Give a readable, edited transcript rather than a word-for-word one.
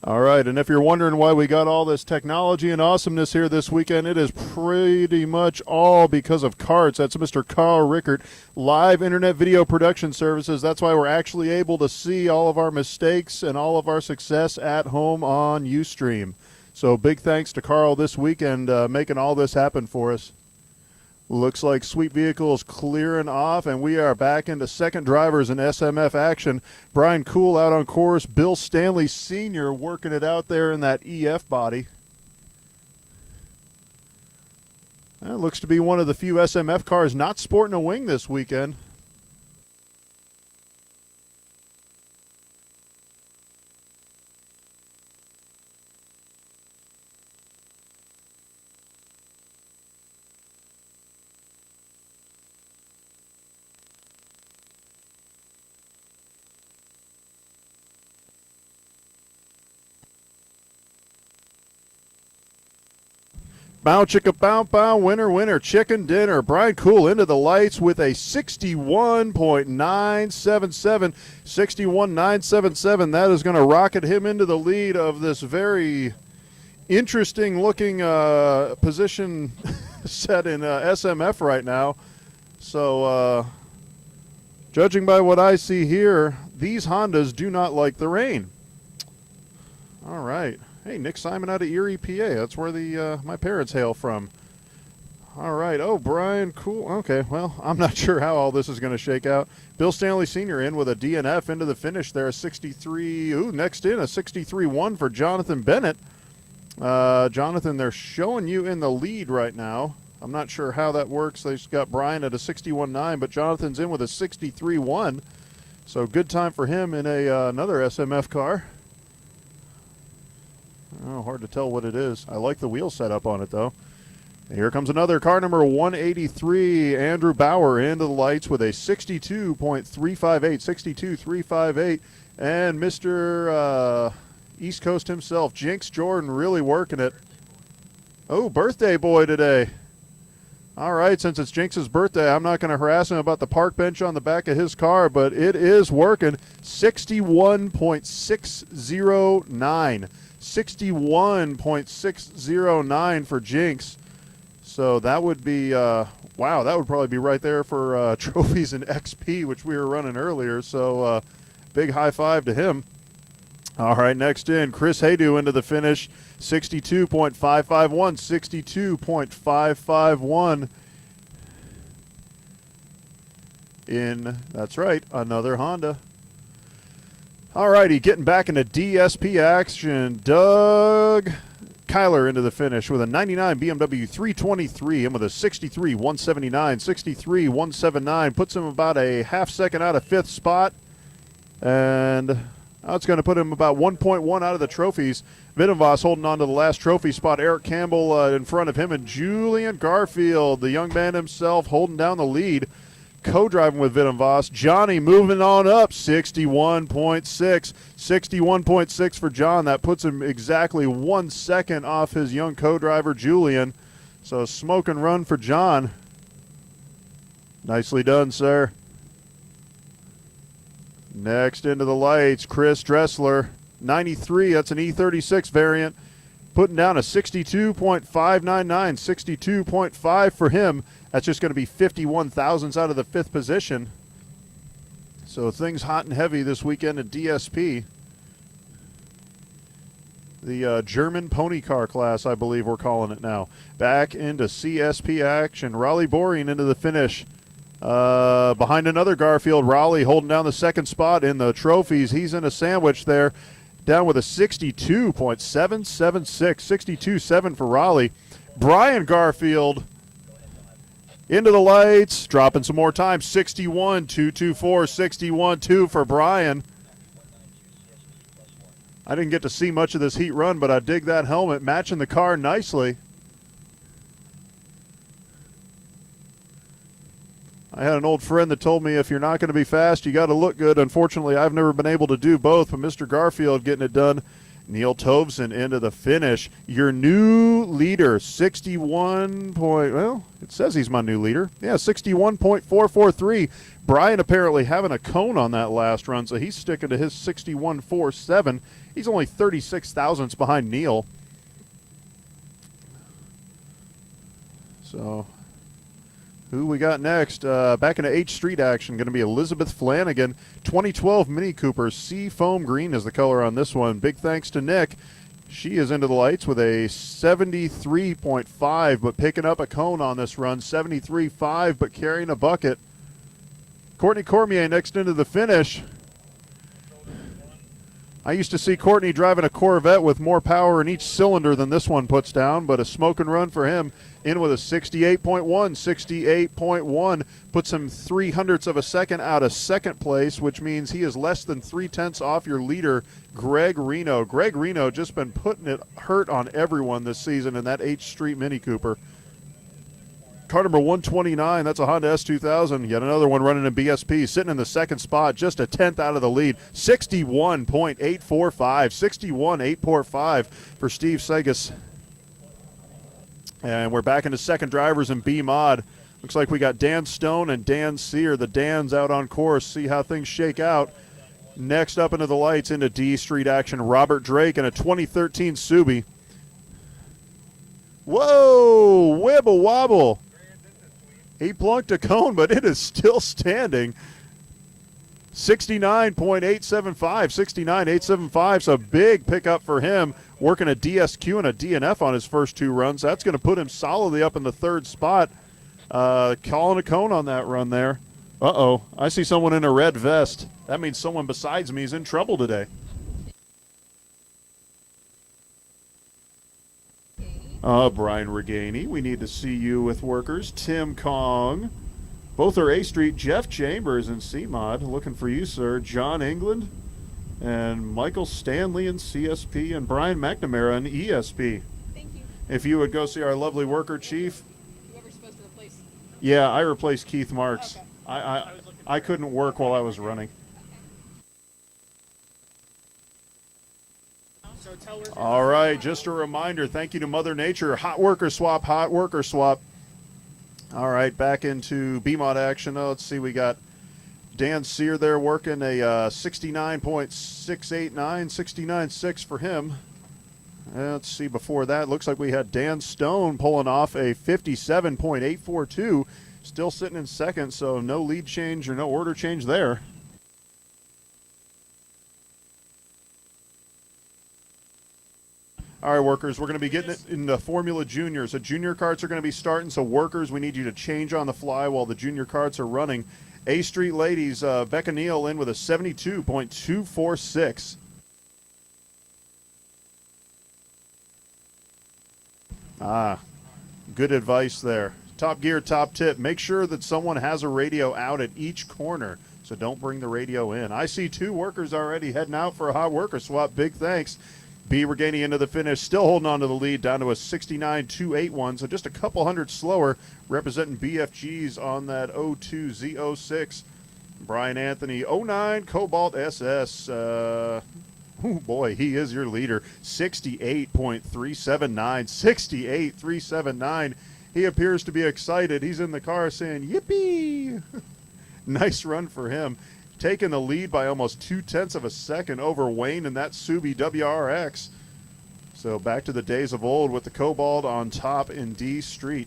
All right, and if you're wondering why we got all this technology and awesomeness here this weekend, it is pretty much all because of Carts. That's Mr. Carl Rickert, live internet video production services. That's why we're actually able to see all of our mistakes and all of our success at home on Ustream. So big thanks to Carl this weekend making all this happen for us. Looks like Sweet Vehicle is clearing off, and we are back into second drivers in SMF action. Brian Kuhl out on course. Bill Stanley Sr. working it out there in that EF body. That looks to be one of the few SMF cars not sporting a wing this weekend. Bow chicka bow bow, winner winner, chicken dinner. Brian Kuhl into the lights with a 61.977. 61.977. That is going to rocket him into the lead of this very interesting looking position set in SMF right now. So judging by what I see here, these Hondas do not like the rain. All right. Hey, Nick Simon out of Erie, PA. That's where the my parents hail from. All right. Oh, Brian, cool. Okay, well, I'm not sure how all this is going to shake out. Bill Stanley Sr. in with a DNF into the finish there, 63. Ooh, next in, a 63-1 for Jonathan Bennett. Jonathan, they're showing you in the lead right now. I'm not sure how that works. They've got Brian at a 61.9, but Jonathan's in with a 63-1. So good time for him in another SMF car. Oh, hard to tell what it is. I like the wheel setup on it, though. And here comes another car, number 183, Andrew Bauer into the lights with a 62.358, 62.358. And Mr. East Coast himself, Jinx Jordan, really working it. Oh, birthday boy today. All right, since it's Jinx's birthday, I'm not going to harass him about the park bench on the back of his car, but it is working. 61.609. 61.609 for Jinx. So that would be, wow, that would probably be right there for trophies and XP, which we were running earlier. So big high five to him. All right, next in, Chris Haydu into the finish, 62.551, 62.551 in, that's right, another Honda. All righty, getting back into DSP action. Doug Kyler into the finish with a 99 BMW 323 and with a 63 179, 63 179. Puts him about a half second out of fifth spot. And that's going to put him about 1.1 out of the trophies. Vidovos holding on to the last trophy spot. Eric Campbell in front of him, and Julian Garfield, the young man himself, holding down the lead. Co-driving with Vidovos. Johnny moving on up, 61.6. 61.6 for John. That puts him exactly 1 second off his young co-driver, Julian. So smoke and run for John. Nicely done, sir. Next into the lights, Chris Dressler, 93. That's an E36 variant. Putting down a 62.599, 62.5 for him. That's just going to be 51 thousandths out of the fifth position. So things hot and heavy this weekend at DSP. The German pony car class, I believe we're calling it now. Back into CSP action. Raleigh Boring into the finish. Behind another Garfield. Raleigh holding down the second spot in the trophies. He's in a sandwich there. Down with a 62.776. 62.7 for Raleigh. Brian Garfield into the lights, dropping some more time. 61.224, 61.2 for Brian. I didn't get to see much of this heat run, but I dig that helmet, matching the car nicely. I had an old friend that told me if you're not going to be fast, you got to look good. Unfortunately, I've never been able to do both, but Mr. Garfield getting it done Neil Tovson into the finish. Your new leader, 61 point, well, it says he's my new leader. Yeah, 61.443. Brian apparently having a cone on that last run, so he's sticking to his 61.47. He's only 36 thousandths behind Neil. So, who we got next? Back into H Street action, going to be Elizabeth Flanagan. 2012 Mini Cooper, Sea Foam Green is the color on this one. Big thanks to Nick. She is into the lights with a 73.5, but picking up a cone on this run. 73.5, but carrying a bucket. Courtney Cormier next into the finish. I used to see Courtney driving a Corvette with more power in each cylinder than this one puts down, but a smoke and run for him. In with a 68.1, 68.1, puts him 0.03 of a second out of second place, which means he is less than 0.3 off your leader, Greg Reno. Greg Reno just been putting it hurt on everyone this season in that H Street Mini Cooper. Car number 129, that's a Honda S2000. Yet another one running in BSP, sitting in the second spot, just a 10th out of the lead. 61.845, 61.845 for Steve Segas. And we're back into second drivers in B-Mod. Looks like we got Dan Stone and Dan Sear. The Dan's out on course. See how things shake out. Next up into the lights into D Street action, Robert Drake and a 2013 Subi. Whoa, wibble wobble. He plunked a cone, but it is still standing. 69.875, 69.875, so big pickup for him, working a DSQ and a DNF on his first two runs. That's going to put him solidly up in the third spot. Calling a cone on that run there. Uh-oh, I see someone in a red vest. That means someone besides me is in trouble today. Brian Reganey, we need to see you with workers. Tim Kong. Both are A Street. Jeff Chambers in C-Mod. Looking for you, sir. John England and Michael Stanley in CSP and Brian McNamara in ESP. Thank you. If you would go see our lovely worker chief. Whoever's supposed to replace. Yeah, I replaced Keith Marks. Okay. I couldn't work while I was running. All right, just a reminder, thank you to Mother Nature. Hot worker swap, hot worker swap. All right, back into B-Mod action. Let's see, we got Dan Sear there working a 69.689, 69.6 for him. Let's see, before that, looks like we had Dan Stone pulling off a 57.842, still sitting in second, so no lead change or no order change there. All right, workers, we're going to be getting it in the Formula Juniors. The junior carts are going to be starting, so workers, we need you to change on the fly while the junior carts are running. A Street ladies, Becca Neal in with a 72.246. Good advice there. Top Gear, top tip. Make sure that someone has a radio out at each corner, so don't bring the radio in. I see two workers already heading out for a hot worker swap. Big thanks. B. Reganey into the finish, still holding on to the lead, down to a 69.281, so just a couple hundred slower, representing BFGs on that 02 Z06. Brian Anthony, 09 Cobalt SS. Oh boy, he is your leader. 68.379, 68.379. He appears to be excited. He's in the car saying, yippee! Nice run for him. Taking the lead by almost 0.2 of a second over Wayne and that Subi WRX. So back to the days of old with the Cobalt on top in D Street.